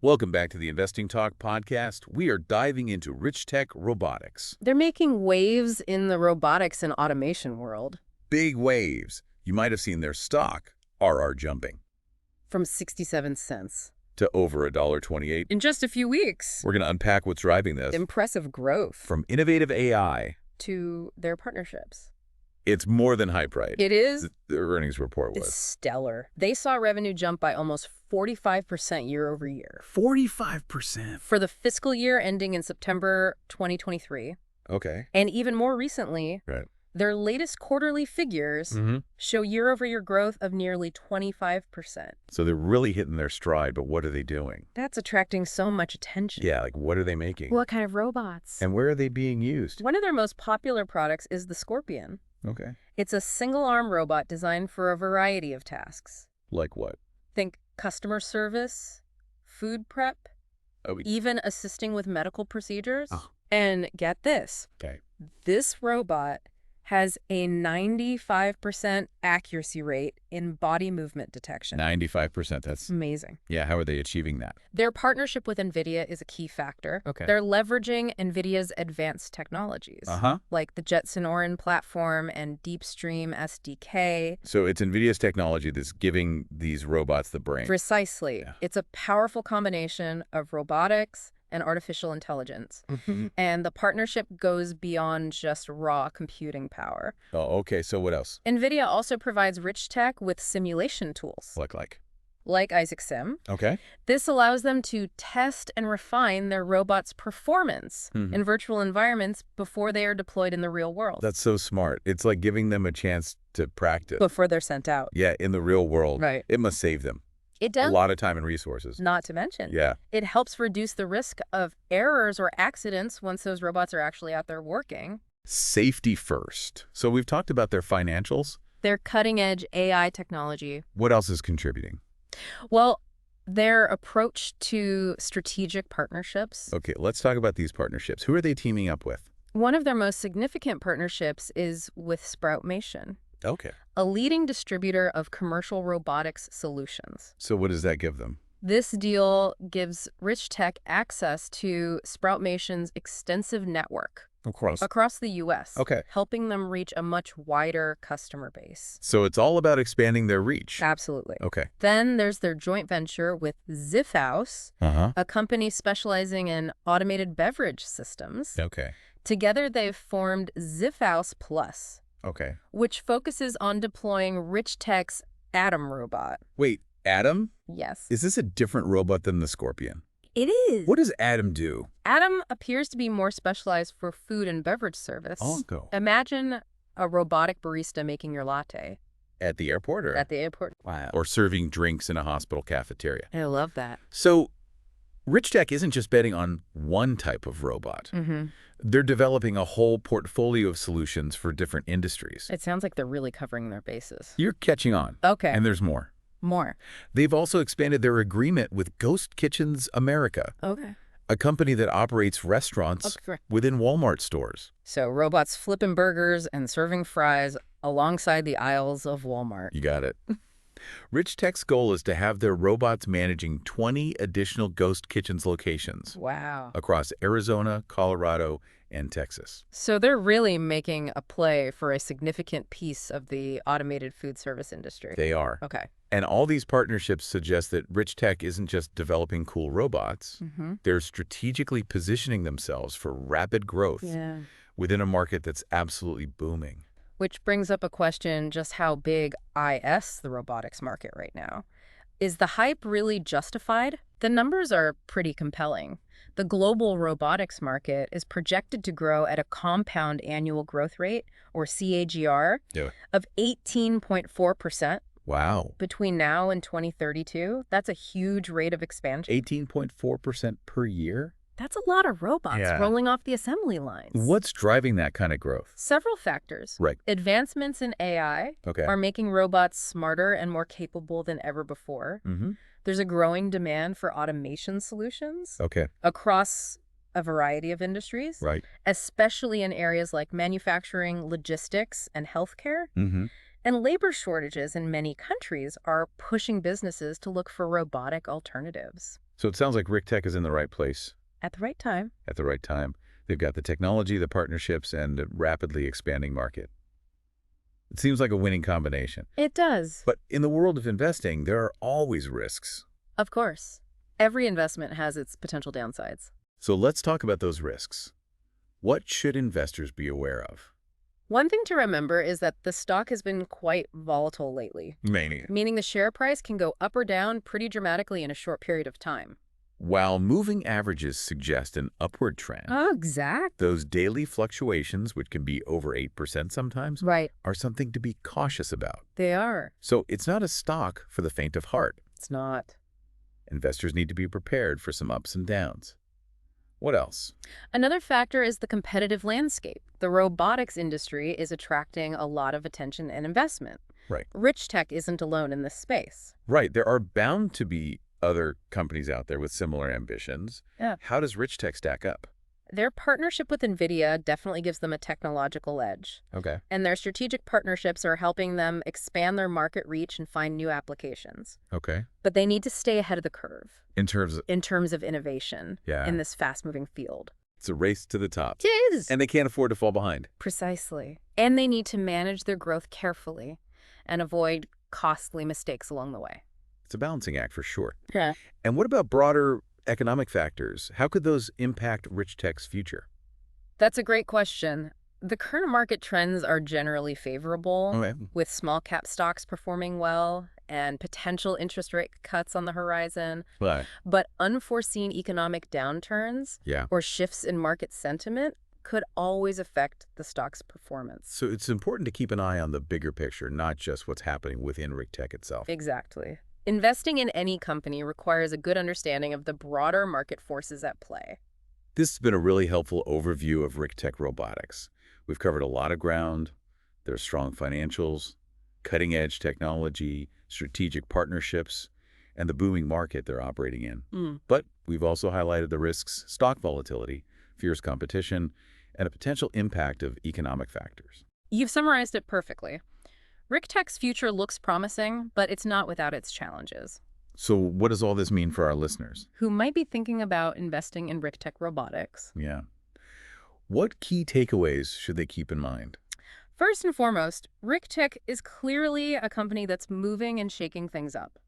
Welcome back to the Investing Talk podcast. We are diving into Richtech Robotics. They're making waves in the robotics and automation world. Big waves. You might have seen their stock, RR, jumping From 67 cents. to over $1.28. In just a few weeks. We're going to unpack what's driving this. Impressive growth. From innovative AI. To their partnerships. It's more than hype, right? It is. The earnings report It's was. stellar. They saw revenue jump by almost 45% year over year. 45%. For the fiscal year ending in September 2023. Okay. And even more recently, Right. their latest quarterly figures show year-over-year growth of nearly 25%. So they're really hitting their stride, but what are they doing? That's attracting so much attention. Yeah, like what are they making? What kind of robots? And where are they being used? One of their most popular products is the Scorpion. Okay. It's a single-arm robot designed for a variety of tasks. Like what? Think customer service, food prep, even assisting with medical procedures. Oh. And get this. Okay. This robot has a 95% accuracy rate in body movement detection. 95%. That's amazing. Yeah, how are they achieving that? Their partnership with NVIDIA is a key factor. Okay. They're leveraging NVIDIA's advanced technologies, like the Jetson Orin platform and DeepStream SDK. So it's NVIDIA's technology that's giving these robots the brain. Precisely. Yeah. It's a powerful combination of robotics and artificial intelligence. And the partnership goes beyond just raw computing power. Oh, okay. So what else? NVIDIA also provides Richtech with simulation tools. Like Isaac Sim. Okay. This allows them to test and refine their robots' performance in virtual environments before they are deployed in the real world. That's so smart. It's like giving them a chance to practice. Before they're sent out. Yeah, in the real world. Right. It must save them It does. a lot of time and resources. Not to mention. Yeah. It helps reduce the risk of errors or accidents once those robots are actually out there working. Safety first. So we've talked about their financials. Their cutting-edge AI technology. What else is contributing? Well, their approach to strategic partnerships. Okay, let's talk about these partnerships. Who are they teaming up with? One of their most significant partnerships is with Sproutmation, Okay. a leading distributor of commercial robotics solutions. So what does that give them? This deal gives Richtech access to Sproutmation's extensive network across the U.S., Okay. helping them reach a much wider customer base. So it's all about expanding their reach. Absolutely. Okay. Then there's their joint venture with Ziffhouse, a company specializing in automated beverage systems. Okay. Together, they've formed Ziffhouse Plus, Okay. which focuses on deploying Richtech's Atom robot. Wait, Atom? Yes. Is this a different robot than the Scorpion? It is. What does Atom do? Atom appears to be more specialized for food and beverage service. Go. Imagine a robotic barista making your latte. At the airport or? At the airport. Wow. Or serving drinks in a hospital cafeteria. I love that. So Richtech isn't just betting on one type of robot. They're developing a whole portfolio of solutions for different industries. It sounds like they're really covering their bases. You're catching on. Okay. And there's more. More. They've also expanded their agreement with Ghost Kitchens America, Okay. a company that operates restaurants within Walmart stores. So robots flipping burgers and serving fries alongside the aisles of Walmart. You got it. Richtech's goal is to have their robots managing 20 additional Ghost Kitchens locations. Wow. Across Arizona, Colorado, and Texas. So they're really making a play for a significant piece of the automated food service industry. They are. Okay. And all these partnerships suggest that Richtech isn't just developing cool robots. They're strategically positioning themselves for rapid growth within a market that's absolutely booming. Which brings up a question, just how big is the robotics market right now? Is the hype really justified? The numbers are pretty compelling. The global robotics market is projected to grow at a compound annual growth rate, or CAGR, of 18.4%. Wow. Between now and 2032. That's a huge rate of expansion. 18.4% per year? That's a lot of robots rolling off the assembly lines. What's driving that kind of growth? Several factors. Right. Advancements in AI are making robots smarter and more capable than ever before. There's a growing demand for automation solutions across a variety of industries, especially in areas like manufacturing, logistics, and healthcare. And labor shortages in many countries are pushing businesses to look for robotic alternatives. So it sounds like Richtech is in the right place At the right time. at the right time. They've got the technology, the partnerships, and a rapidly expanding market. It seems like a winning combination. It does. But in the world of investing, there are always risks. Of course. Every investment has its potential downsides. So let's talk about those risks. What should investors be aware of? One thing to remember is that the stock has been quite volatile lately, Mania. meaning the share price can go up or down pretty dramatically in a short period of time. While moving averages suggest an upward trend, Oh, exactly. those daily fluctuations, which can be over 8% sometimes, Right. are something to be cautious about. They are. So it's not a stock for the faint of heart. It's not. Investors need to be prepared for some ups and downs. What else? Another factor is the competitive landscape. The robotics industry is attracting a lot of attention and investment. Right. Richtech isn't alone in this space. Right. There are bound to be other companies out there with similar ambitions. Yeah. How does Richtech stack up? Their partnership with NVIDIA definitely gives them a technological edge. Okay. And their strategic partnerships are helping them expand their market reach and find new applications. Okay. But they need to stay ahead of the curve In terms of, in terms of innovation in this fast-moving field. it's a race to the top. It is. And they can't afford to fall behind. Precisely. And they need to manage their growth carefully and avoid costly mistakes along the way. It's a balancing act for sure. Yeah. And what about broader economic factors? How could those impact Richtech's future? That's a great question. The current market trends are generally favorable, Okay. with small cap stocks performing well and potential interest rate cuts on the horizon. Right. But unforeseen economic downturns or shifts in market sentiment could always affect the stock's performance. So it's important to keep an eye on the bigger picture, not just what's happening within Richtech itself. Exactly. Investing in any company requires a good understanding of the broader market forces at play. This has been a really helpful overview of Richtech Robotics. We've covered a lot of ground. There's strong financials, cutting-edge technology, strategic partnerships, and the booming market they're operating in. But we've also highlighted the risks, stock volatility, fierce competition, and a potential impact of economic factors. You've summarized it perfectly. Richtech's future looks promising, but it's not without its challenges. So what does all this mean for our listeners? Who might be thinking about investing in Richtech Robotics? Yeah. What key takeaways should they keep in mind? First and foremost, Richtech is clearly a company that's moving and shaking things up.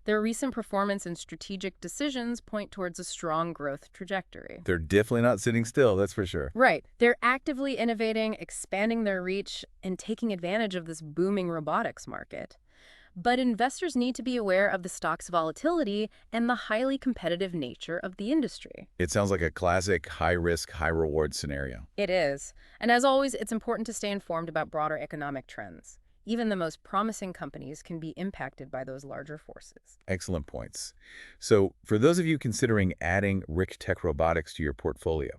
Their recent performance and strategic decisions point towards a strong growth trajectory. They're definitely not sitting still, that's for sure. Right. They're actively innovating, expanding their reach, and taking advantage of this booming robotics market. But investors need to be aware of the stock's volatility and the highly competitive nature of the industry. It sounds like a classic high-risk, high-reward scenario. It is. And as always, it's important to stay informed about broader economic trends. Even the most promising companies can be impacted by those larger forces. Excellent points. So for those of you considering adding Richtech Robotics to your portfolio,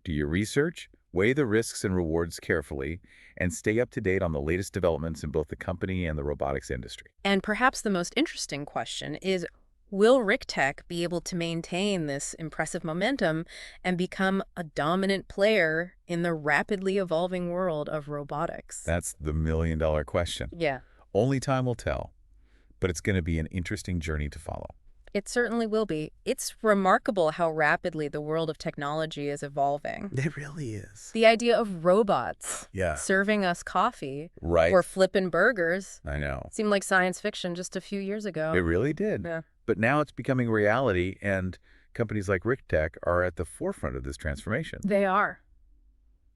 do your research, weigh the risks and rewards carefully, and stay up to date on the latest developments in both the company and the robotics industry. And perhaps the most interesting question is, will Richtech be able to maintain this impressive momentum and become a dominant player in the rapidly evolving world of robotics? That's the million-dollar question. Yeah. Only time will tell, but it's going to be an interesting journey to follow. It certainly will be. It's remarkable how rapidly the world of technology is evolving. It really is. The idea of robots serving us coffee or flipping burgers I know. seemed like science fiction just a few years ago. It really did. Yeah. But now it's becoming reality, and companies like Richtech are at the forefront of this transformation. They are.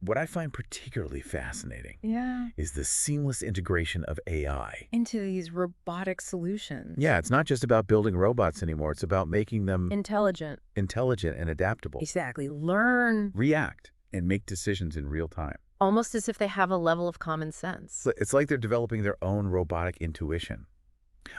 What I find particularly fascinating Yeah. is the seamless integration of AI. Into these robotic solutions. Yeah, it's not just about building robots anymore. It's about making them Intelligent. intelligent and adaptable. Exactly. Learn. React and make decisions in real time. Almost as if they have a level of common sense. It's like they're developing their own robotic intuition.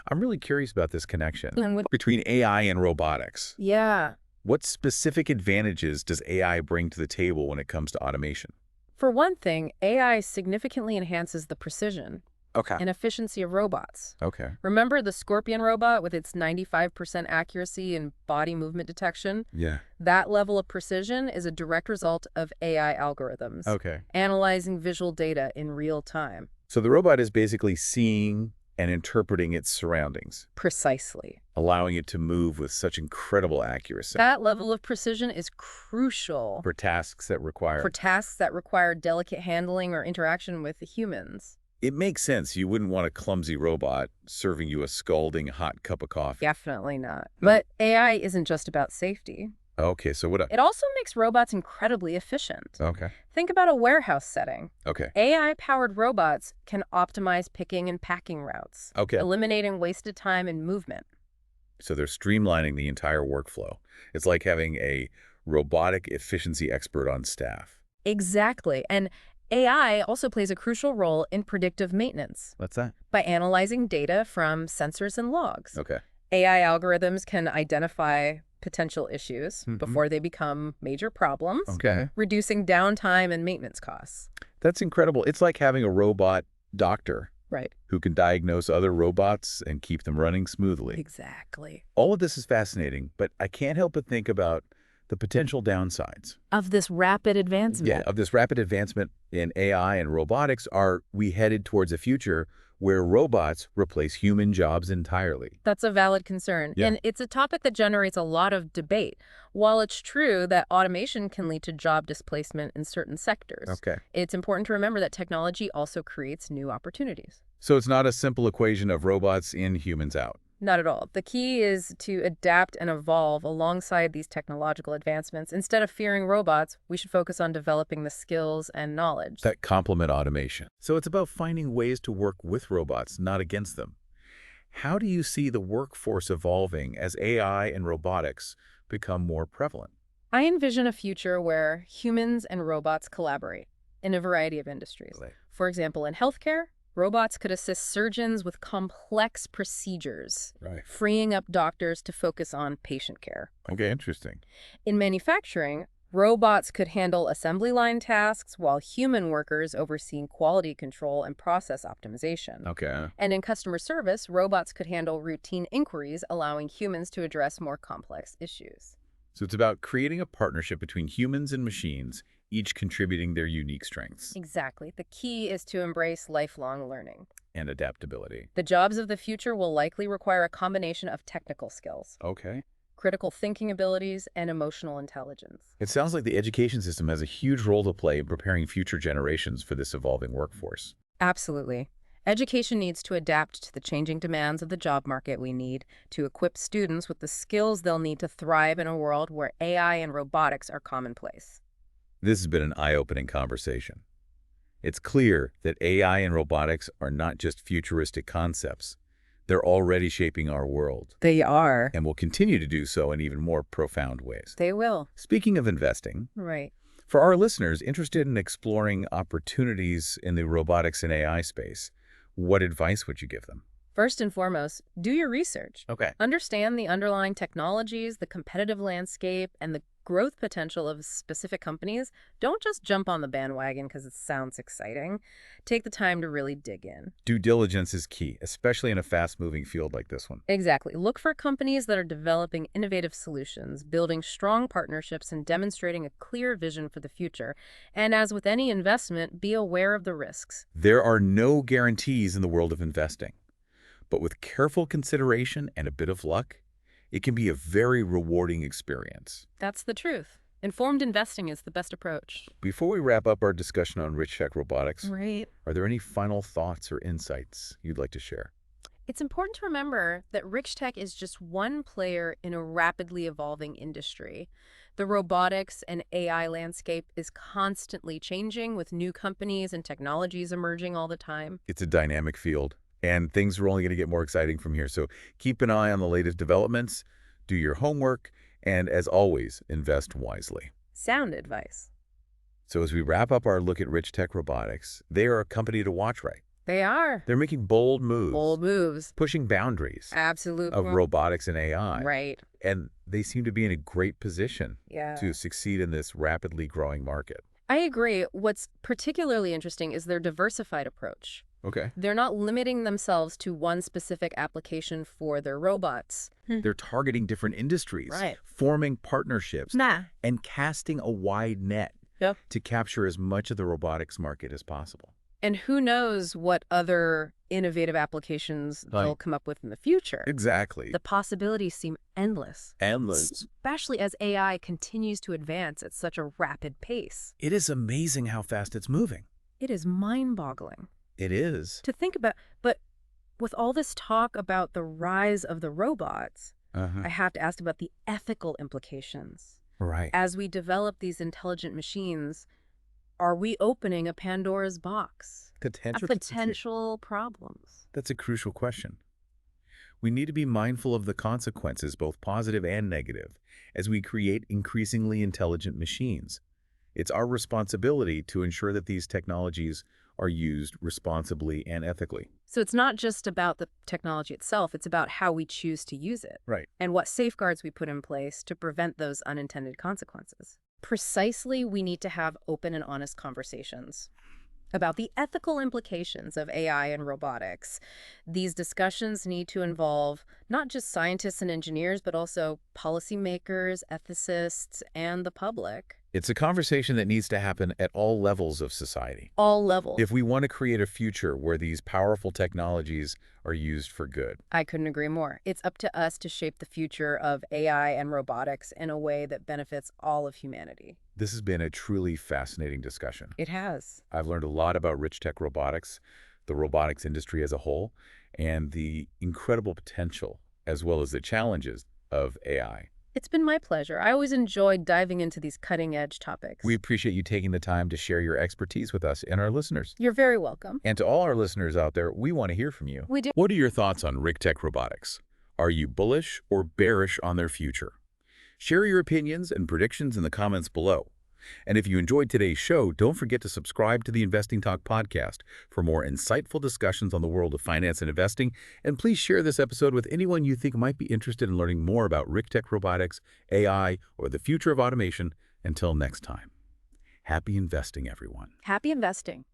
I'm really curious about this connection between AI and robotics. Yeah. What specific advantages does AI bring to the table when it comes to automation? For one thing, AI significantly enhances the precision and efficiency of robots. Remember the Scorpion robot with its 95% accuracy in body movement detection? Yeah. That level of precision is a direct result of AI algorithms. Analyzing visual data in real time. So the robot is basically seeing, and interpreting its surroundings, Precisely. allowing it to move with such incredible accuracy That level of precision is crucial for tasks that for require. tasks that require delicate handling or interaction with the humans. It makes sense. You wouldn't want a clumsy robot serving you a scalding hot cup of coffee. Definitely not. But AI isn't just about safety. Okay, so what? It also makes robots incredibly efficient. Okay. Think about a warehouse setting. Okay. AI-powered robots can optimize picking and packing routes, Okay. eliminating wasted time and movement. So they're streamlining the entire workflow. It's like having a robotic efficiency expert on staff. Exactly. And AI also plays a crucial role in predictive maintenance What's that? by analyzing data from sensors and logs. Okay. AI algorithms can identify potential issues before they become major problems, Okay. reducing downtime and maintenance costs. That's incredible. It's like having a robot doctor Right. who can diagnose other robots and keep them running smoothly. Exactly. All of this is fascinating, but I can't help but think about the potential downsides. Of this rapid advancement. Yeah, of this rapid advancement in AI and robotics. Are we headed towards a future where robots replace human jobs entirely? That's a valid concern. Yeah. And it's a topic that generates a lot of debate. While it's true that automation can lead to job displacement in certain sectors, Okay. it's important to remember that technology also creates new opportunities. So it's not a simple equation of robots in, humans out. Not at all. The key is to adapt and evolve alongside these technological advancements. Instead of fearing robots, we should focus on developing the skills and knowledge. That complement automation. So it's about finding ways to work with robots, not against them. How do you see the workforce evolving as AI and robotics become more prevalent? I envision a future where humans and robots collaborate in a variety of industries. For example, in healthcare, robots could assist surgeons with complex procedures, Right. freeing up doctors to focus on patient care. Okay, interesting. In manufacturing, robots could handle assembly line tasks while human workers overseeing quality control and process optimization. Okay. And in customer service, robots could handle routine inquiries, allowing humans to address more complex issues. So it's about creating a partnership between humans and machines, each contributing their unique strengths Exactly. The key is to embrace lifelong learning. and adaptability. The jobs of the future will likely require a combination of technical skills, Okay. critical thinking abilities, and emotional intelligence. It sounds like the education system has a huge role to play in preparing future generations for this evolving workforce. Absolutely. Education needs to adapt to the changing demands of the job market. We need to equip students with the skills they'll need to thrive in a world where AI and robotics are commonplace. This has been an eye-opening conversation. It's clear that AI and robotics are not just futuristic concepts. They're already shaping our world They are. and will continue to do so in even more profound ways. They will. Speaking of investing, Right. for our listeners interested in exploring opportunities in the robotics and AI space, what advice would you give them? First and foremost, do your research. Okay. Understand the underlying technologies, the competitive landscape, and the growth potential of specific companies. Don't just jump on the bandwagon because it sounds exciting. Take the time to really dig in. Due diligence is key, especially in a fast-moving field like this one. Exactly. Look for companies that are developing innovative solutions, building strong partnerships, and demonstrating a clear vision for the future. And as with any investment, be aware of the risks. There are no guarantees in the world of investing, but with careful consideration and a bit of luck, it can be a very rewarding experience. That's the truth. Informed investing is the best approach. Before we wrap up our discussion on Richtech Robotics, Right. are there any final thoughts or insights you'd like to share? It's important to remember that Richtech is just one player in a rapidly evolving industry. The robotics and AI landscape is constantly changing with new companies and technologies emerging all the time. It's a dynamic field, and things are only going to get more exciting from here. So keep an eye on the latest developments, do your homework, and as always, invest wisely. Sound advice. So as we wrap up our look at Richtech Robotics, they are a company to watch, right? They are. They're making bold moves, Bold moves. pushing boundaries Absolutely. of robotics and AI. Right. And they seem to be in a great position Yeah. to succeed in this rapidly growing market. I agree. What's particularly interesting is their diversified approach. Okay. They're not limiting themselves to one specific application for their robots. They're targeting different industries, Right. forming partnerships, Nah. and casting a wide net Yep. to capture as much of the robotics market as possible. And who knows what other innovative applications they'll Like, come up with in the future. exactly. The possibilities seem endless, Endless. especially as AI continues to advance at such a rapid pace. It is amazing how fast it's moving. It is mind-boggling It is. to think about. But with all this talk about the rise of the robots, Uh-huh. I have to ask about the ethical implications. Right. As we develop these intelligent machines, are we opening a Pandora's box of potential problems? That's a crucial question. We need to be mindful of the consequences, both positive and negative, as we create increasingly intelligent machines. It's our responsibility to ensure that these technologies are used responsibly and ethically. So it's not just about the technology itself, it's about how we choose to use it Right. and what safeguards we put in place to prevent those unintended consequences. Precisely, we need to have open and honest conversations about the ethical implications of AI and robotics. These discussions need to involve not just scientists and engineers, but also policymakers, ethicists, and the public. It's a conversation that needs to happen at all levels of society. All levels. If we want to create a future where these powerful technologies are used for good. I couldn't agree more. It's up to us to shape the future of AI and robotics in a way that benefits all of humanity. This has been a truly fascinating discussion. It has. I've learned a lot about Richtech Robotics, the robotics industry as a whole, and the incredible potential as well as the challenges of AI. It's been my pleasure. I always enjoyed diving into these cutting-edge topics. We appreciate you taking the time to share your expertise with us and our listeners. You're very welcome. And to all our listeners out there, we want to hear from you. We do. What are your thoughts on Richtech Robotics? Are you bullish or bearish on their future? Share your opinions and predictions in the comments below. And if you enjoyed today's show, don't forget to subscribe to the Investing Talk podcast for more insightful discussions on the world of finance and investing. And please share this episode with anyone you think might be interested in learning more about Richtech Robotics, AI, or the future of automation. Until next time, happy investing, everyone. Happy investing.